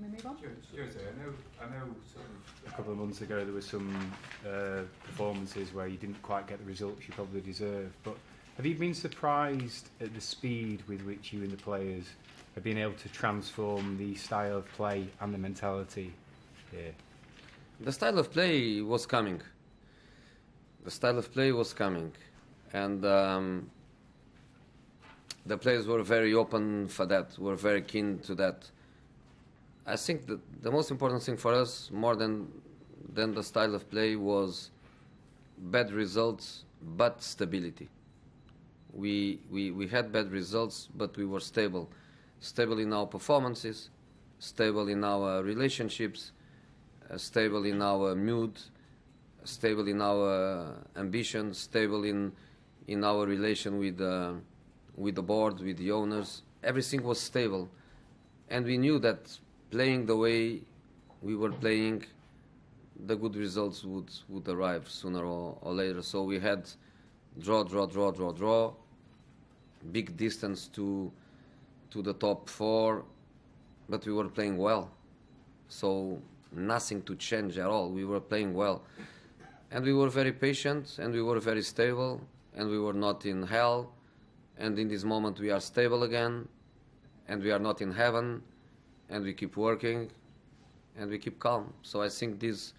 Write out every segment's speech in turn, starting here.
Can we move on? Jose, I know sort of a couple of months ago there were some performances where you didn't quite get the results you probably deserved, but have you been surprised at the speed with which you and the players have been able to transform the style of play and the mentality here? The style of play was coming. And the players were very open for that, were very keen to that. I think that the most important thing for us, more than the style of play, was bad results but stability. We had bad results, but we were stable in our performances, stable in our relationships, stable in our mood, stable in our ambition, stable in our relation with the board, with the owners. Everything was stable, and we knew that playing the way we were playing, the good results would arrive sooner or later. So we had draw, big distance to the top four, but we were playing well. So nothing to change at all. We were playing well. And we were very patient, and we were very stable, and we were not in hell. And in this moment we are stable again, and we are not in heaven, and we keep working, and we keep calm. So I think this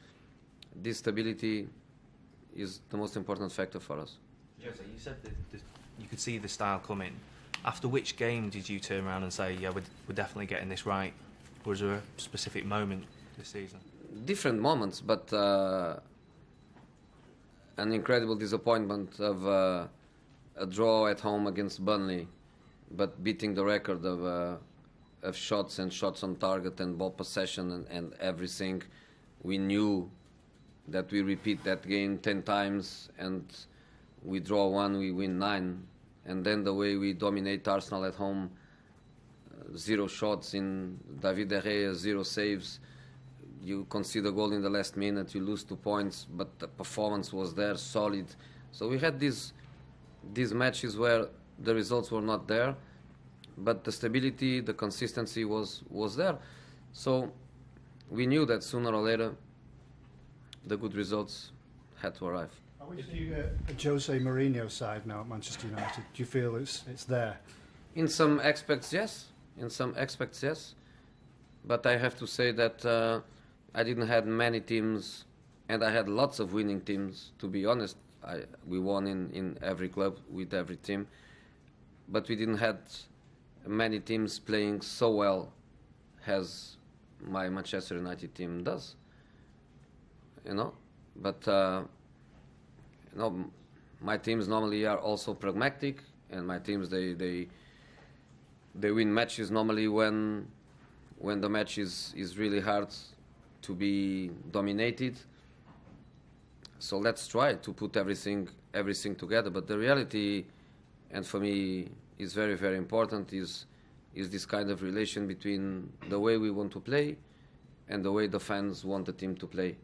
stability is the most important factor for us. Jose, you said that you could see the style coming. After which game did you turn around and say, yeah, we're definitely getting this right? Was there a specific moment this season? Different moments, but an incredible disappointment of a draw at home against Burnley, but beating the record of shots and shots on target and ball possession and everything. We knew that we repeat that game 10 times and we draw 1, we win 9. And then the way we dominate Arsenal at home, 0 shots in David De Gea, 0 saves. You concede a goal in the last minute, you lose 2 points, but the performance was there, solid. So we had these matches where the results were not there, but the stability, the consistency was there. So we knew that sooner or later the good results had to arrive. Are we seeing a Jose Mourinho side now at Manchester United? Do you feel it's there? In some aspects, yes. But I have to say that I didn't have many teams, and I had lots of winning teams, to be honest. We won in every club with every team, but we didn't have many teams playing so well as my Manchester United team does. But my teams normally are also pragmatic, and my teams they win matches normally when the match is really hard to be dominated. So let's try to put everything together. But the reality, and for me is very, very important, is this kind of relation between the way we want to play and the way the fans want the team to play.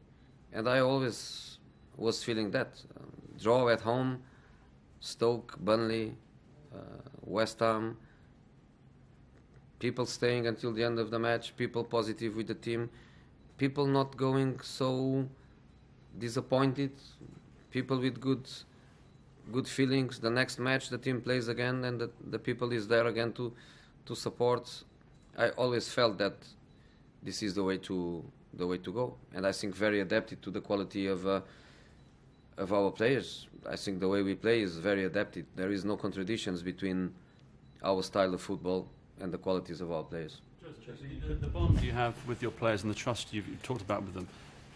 And I always was feeling that. Draw at home, Stoke, Burnley, West Ham, people staying until the end of the match, people positive with the team, people not going so disappointed, people with good feelings. The next match the team plays again and the people is there again to support. I always felt that this is the way to go, and I think very adapted to the quality of our players. I think the way we play is very adapted. There is no contradictions between our style of football and the qualities of our players. The bond you have with your players and the trust you've talked about with them,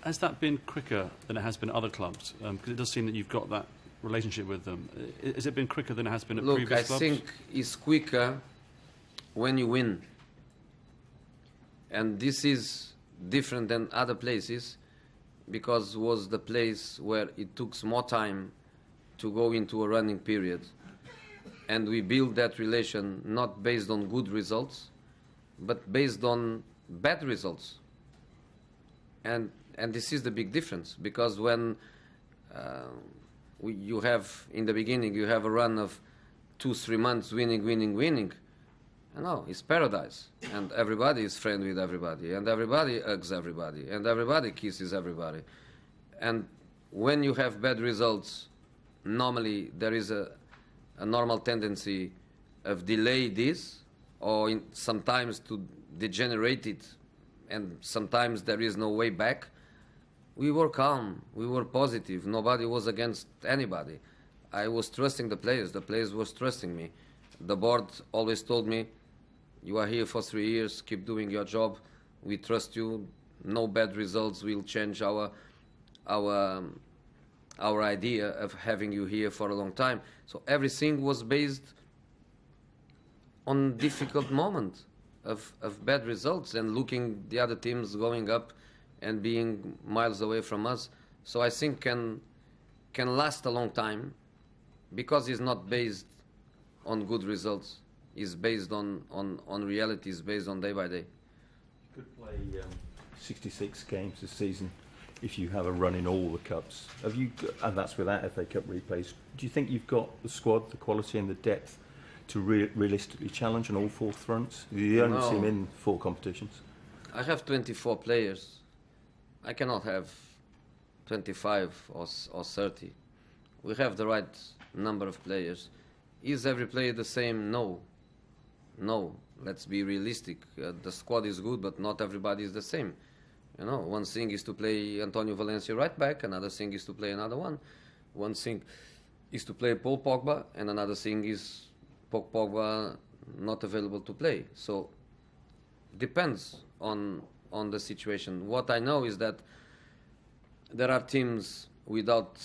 has that been quicker than it has been at other clubs? Because it does seem that you've got that relationship with them. Has it been quicker than it has been at previous clubs? I think it's quicker when you win. And this is different than other places, because it was the place where it took more time to go into a running period. And we build that relation not based on good results, but based on bad results. And this is the big difference, because when you have, in the beginning, you have a run of 2-3 months winning, No, it's paradise, and everybody is friend with everybody, and everybody hugs everybody, and everybody kisses everybody. And when you have bad results, normally there is a normal tendency of delay this, or sometimes to degenerate it, and sometimes there is no way back. We were calm, we were positive, nobody was against anybody. I was trusting the players was trusting me. The board always told me, you are here for 3 years, keep doing your job, we trust you, no bad results will change our idea of having you here for a long time. So everything was based on difficult moments of bad results and looking the other teams going up and being miles away from us. So I think can last a long time because it's not based on good results. It's based on reality, it's based on day by day. You could play 66 games this season if you have a run in all the cups. Have you, and that's without FA Cup replays. Do you think you've got the squad, the quality and the depth to realistically challenge on all 4 fronts? You're the only team in 4 competitions. I have 24 players. I cannot have 25 or 30. We have the right number of players. Is every player the same? No. Let's be realistic. The squad is good, but not everybody is the same. You know, one thing is to play Antonio Valencia right back, another thing is to play another one. One thing is to play Paul Pogba, and another thing is Paul Pogba not available to play. So depends on the situation. What I know is that there are teams without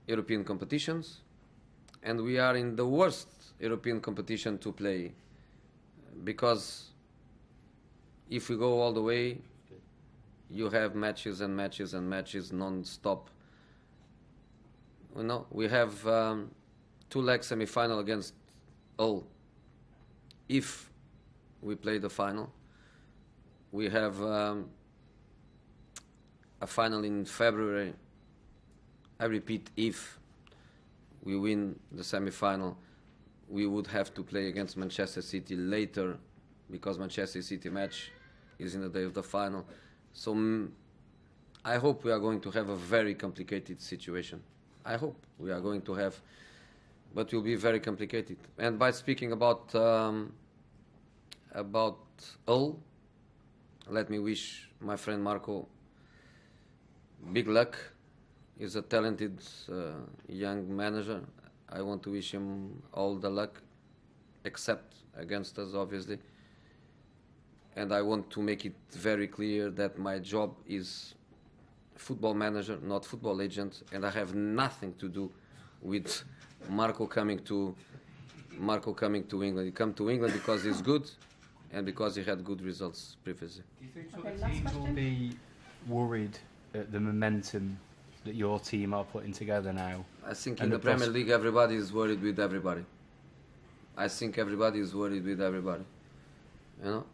European competitions, and we are in the worst European competition to play, because if we go all the way, you have matches and matches and matches non-stop. You know, we have 2-leg semi-final against Hull. If we play the final, we have a final in February. I repeat, if we win the semi-final, we would have to play against Manchester City later, because Manchester City match is in the day of the final. So I hope we are going to have a very complicated situation. I hope we are going to have, but will be very complicated. And by speaking about Hull, let me wish my friend Marco big luck. He's a talented young manager. I want to wish him all the luck, except against us, obviously. And I want to make it very clear that my job is football manager, not football agent, and I have nothing to do with Marco coming to England. He came to England because he's good and because he had good results previously. Do you think other teams will be worried at the momentum that your team are putting together now? I think in the Premier League everybody is worried with everybody. I think everybody is worried with everybody. You know?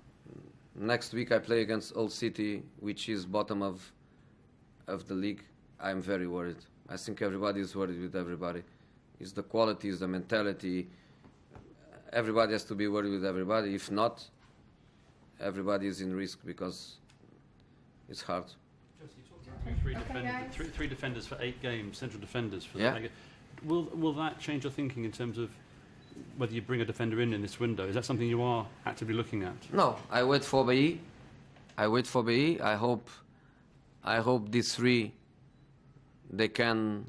Next week I play against Hull City, which is bottom of the league. I'm very worried. I think everybody is worried with everybody. It's the quality, it's the mentality. Everybody has to be worried with everybody. If not, everybody is in risk because it's hard. Three defenders for 8 games, central defenders for Yeah. that. Will that change your thinking in terms of whether you bring a defender in this window? Is that something you are actively looking at? No, I wait for BE. I hope these 3 they can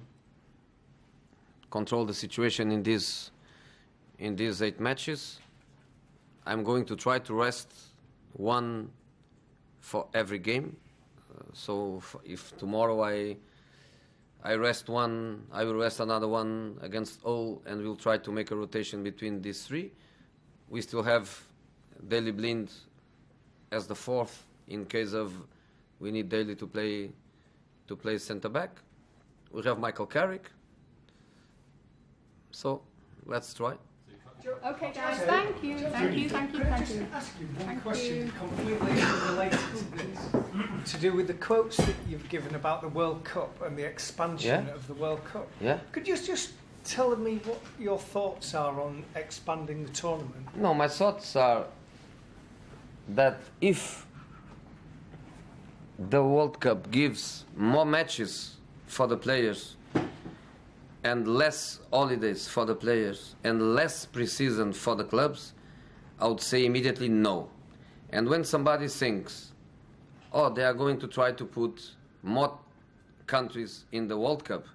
control the situation in these 8 matches. I'm going to try to rest 1 for every game. So if tomorrow I rest 1, I will rest another 1 against Hull, and we'll try to make a rotation between these 3. We still have Daley Blind as the 4th in case of we need Daley to play centre back. We have Michael Carrick. So let's try. Okay, guys. Thank you. Thank you. Ask you one question completely unrelated to this, to do with the quotes that you've given about the World Cup and the expansion of the World Cup. Yeah. Could you just tell me what your thoughts are on expanding the tournament? No, my thoughts are that if the World Cup gives more matches for the players and less holidays for the players and less pre-season for the clubs, I would say immediately no. And when somebody thinks, oh, they are going to try to put more countries in the World Cup,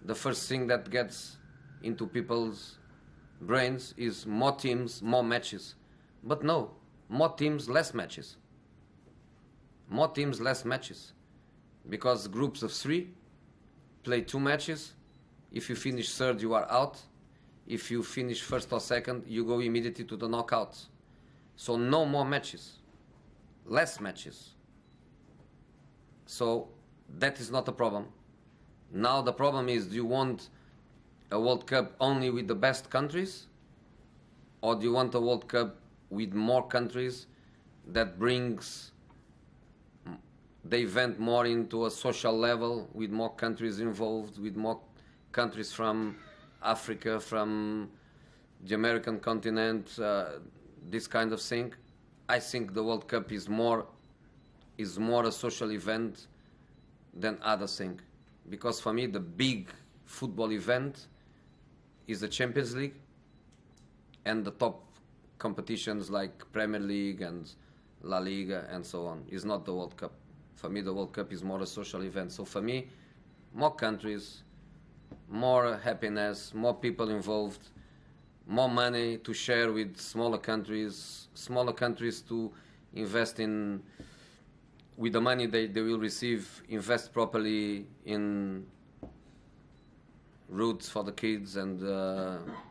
the first thing that gets into people's brains is more teams, more matches. But no, more teams, less matches. More teams, less matches. Because groups of 3 play 2 matches. If you finish third, you are out. If you finish first or second, you go immediately to the knockouts. So no more matches, less matches. So that is not a problem. Now the problem is, do you want a World Cup only with the best countries? Or do you want a World Cup with more countries that brings the event more into a social level, with more countries involved, with more countries from Africa, from the American continent, this kind of thing? I think the World Cup is more a social event than other thing. Because for me, the big football event is the Champions League and the top competitions like Premier League and La Liga and so on. Is not the World Cup. For me, the World Cup is more a social event. So for me, more countries, more happiness, more people involved, more money to share with smaller countries to invest in, with the money they will receive, invest properly in routes for the kids and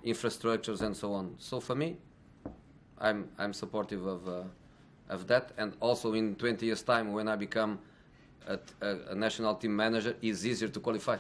infrastructures and so on. So for me, I'm supportive of that, and also in 20 years' time, when I become a national team manager, it's easier to qualify.